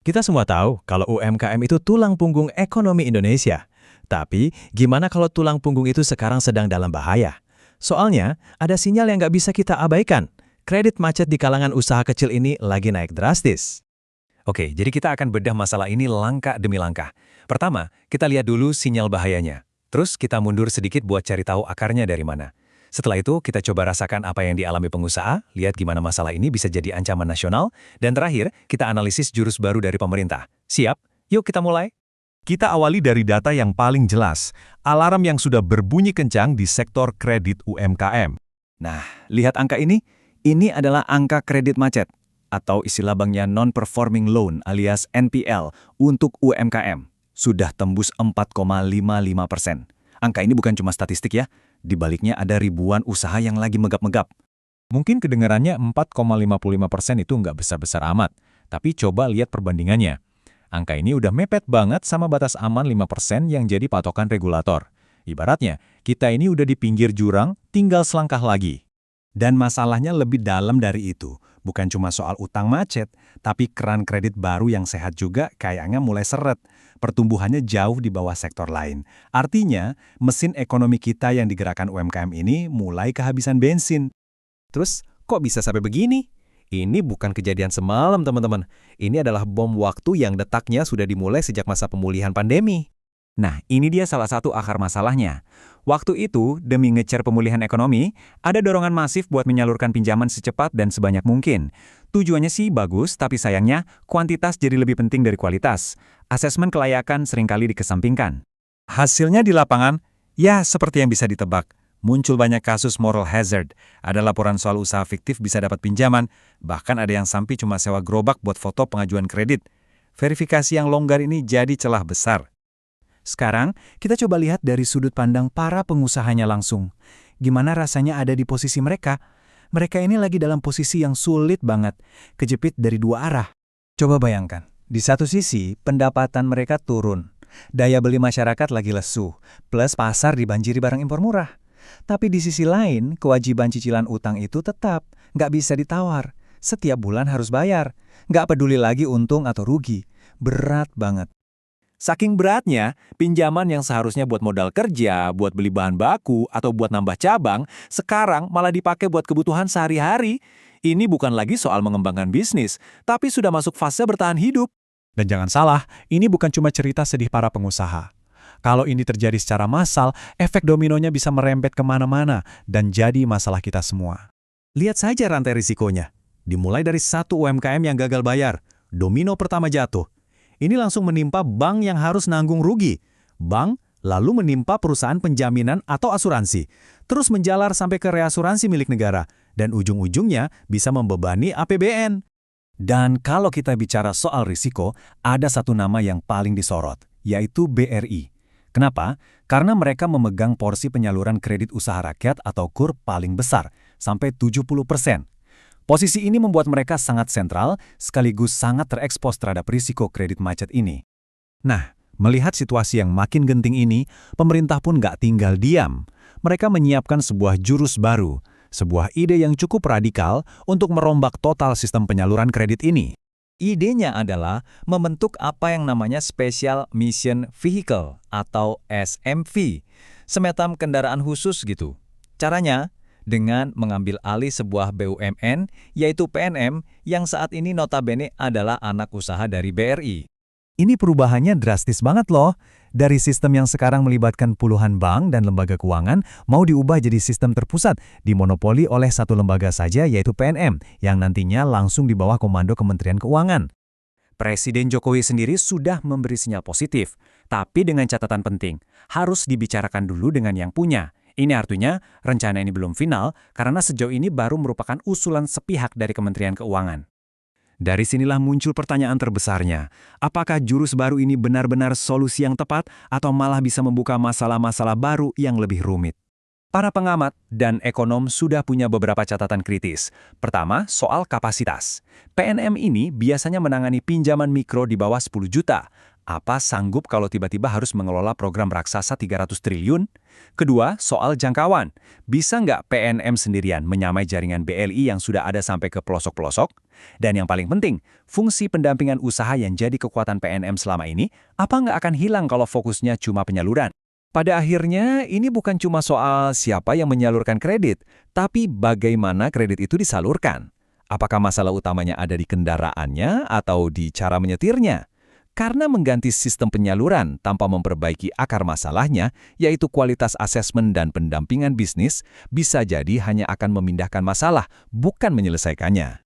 Kita semua tahu kalau UMKM itu tulang punggung ekonomi Indonesia. Tapi, gimana kalau tulang punggung itu sekarang sedang dalam bahaya? Soalnya, ada sinyal yang nggak bisa kita abaikan. Kredit macet di kalangan usaha kecil ini lagi naik drastis. Oke, jadi kita akan bedah masalah ini langkah demi langkah. Pertama, kita lihat dulu sinyal bahayanya. Terus kita mundur sedikit buat cari tahu akarnya dari mana. Setelah itu, kita coba rasakan apa yang dialami pengusaha, lihat gimana masalah ini bisa jadi ancaman nasional, dan terakhir, kita analisis jurus baru dari pemerintah. Siap? Yuk kita mulai. Kita awali dari data yang paling jelas, alarm yang sudah berbunyi kencang di sektor kredit UMKM. Nah, lihat angka ini. Ini adalah angka kredit macet, atau istilah banknya non-performing loan alias NPL untuk UMKM. Sudah tembus 4,55%. Angka ini bukan cuma statistik ya, di baliknya ada ribuan usaha yang lagi megap-megap. Mungkin kedengarannya 4,55% itu nggak besar-besar amat, tapi coba lihat perbandingannya. Angka ini udah mepet banget sama batas aman 5% yang jadi patokan regulator. Ibaratnya, kita ini udah di pinggir jurang, tinggal selangkah lagi. Dan masalahnya lebih dalam dari itu. Bukan cuma soal utang macet, tapi keran kredit baru yang sehat juga kayaknya mulai seret. Pertumbuhannya jauh di bawah sektor lain. Artinya, mesin ekonomi kita yang digerakkan UMKM ini mulai kehabisan bensin. Terus, kok bisa sampai begini? Ini bukan kejadian semalam, teman-teman. Ini adalah bom waktu yang detaknya sudah dimulai sejak masa pemulihan pandemi. Nah, ini dia salah satu akar masalahnya. Waktu itu, demi ngecer pemulihan ekonomi, ada dorongan masif buat menyalurkan pinjaman secepat dan sebanyak mungkin. Tujuannya sih bagus, tapi sayangnya kuantitas jadi lebih penting dari kualitas. Asesmen kelayakan seringkali dikesampingkan. Hasilnya di lapangan, ya seperti yang bisa ditebak. Muncul banyak kasus moral hazard. Ada laporan soal usaha fiktif bisa dapat pinjaman, bahkan ada yang sampai cuma sewa gerobak buat foto pengajuan kredit. Verifikasi yang longgar ini jadi celah besar. Sekarang, kita coba lihat dari sudut pandang para pengusahanya langsung. Gimana rasanya ada di posisi mereka? Mereka ini lagi dalam posisi yang sulit banget, kejepit dari dua arah. Coba bayangkan, di satu sisi, pendapatan mereka turun. Daya beli masyarakat lagi lesu, plus pasar dibanjiri barang impor murah. Tapi di sisi lain, kewajiban cicilan utang itu tetap, nggak bisa ditawar. Setiap bulan harus bayar. Nggak peduli lagi untung atau rugi. Berat banget. Saking beratnya, pinjaman yang seharusnya buat modal kerja, buat beli bahan baku, atau buat nambah cabang, sekarang malah dipakai buat kebutuhan sehari-hari. Ini bukan lagi soal mengembangkan bisnis, tapi sudah masuk fase bertahan hidup. Dan jangan salah, ini bukan cuma cerita sedih para pengusaha. Kalau ini terjadi secara massal, efek dominonya bisa merembet kemana-mana dan jadi masalah kita semua. Lihat saja rantai risikonya. Dimulai dari satu UMKM yang gagal bayar, domino pertama jatuh. Ini langsung menimpa bank yang harus nanggung rugi. Bank lalu menimpa perusahaan penjaminan atau asuransi. Terus menjalar sampai ke reasuransi milik negara. Dan ujung-ujungnya bisa membebani APBN. Dan kalau kita bicara soal risiko, ada satu nama yang paling disorot, yaitu BRI. Kenapa? Karena mereka memegang porsi penyaluran kredit usaha rakyat atau KUR paling besar, sampai 70%. Posisi ini membuat mereka sangat sentral, sekaligus sangat terekspos terhadap risiko kredit macet ini. Nah, melihat situasi yang makin genting ini, pemerintah pun nggak tinggal diam. Mereka menyiapkan sebuah jurus baru, sebuah ide yang cukup radikal untuk merombak total sistem penyaluran kredit ini. Idenya adalah membentuk apa yang namanya Special Mission Vehicle atau SMV, semacam kendaraan khusus gitu. Caranya, dengan mengambil alih sebuah BUMN, yaitu PNM, yang saat ini notabene adalah anak usaha dari BRI. Ini perubahannya drastis banget loh. Dari sistem yang sekarang melibatkan puluhan bank dan lembaga keuangan, mau diubah jadi sistem terpusat, dimonopoli oleh satu lembaga saja yaitu PNM, yang nantinya langsung di bawah komando Kementerian Keuangan. Presiden Jokowi sendiri sudah memberi sinyal positif, tapi dengan catatan penting, harus dibicarakan dulu dengan yang punya. Ini artinya, rencana ini belum final karena sejauh ini baru merupakan usulan sepihak dari Kementerian Keuangan. Dari sinilah muncul pertanyaan terbesarnya, apakah jurus baru ini benar-benar solusi yang tepat atau malah bisa membuka masalah-masalah baru yang lebih rumit? Para pengamat dan ekonom sudah punya beberapa catatan kritis. Pertama, soal kapasitas. PNM ini biasanya menangani pinjaman mikro di bawah 10 juta. Apa sanggup kalau tiba-tiba harus mengelola program raksasa 300 triliun? Kedua, soal jangkauan. Bisa nggak PNM sendirian menyamai jaringan BLI yang sudah ada sampai ke pelosok-pelosok? Dan yang paling penting, fungsi pendampingan usaha yang jadi kekuatan PNM selama ini, apa nggak akan hilang kalau fokusnya cuma penyaluran? Pada akhirnya, ini bukan cuma soal siapa yang menyalurkan kredit, tapi bagaimana kredit itu disalurkan. Apakah masalah utamanya ada di kendaraannya atau di cara menyetirnya? Karena mengganti sistem penyaluran tanpa memperbaiki akar masalahnya, yaitu kualitas asesmen dan pendampingan bisnis, bisa jadi hanya akan memindahkan masalah, bukan menyelesaikannya.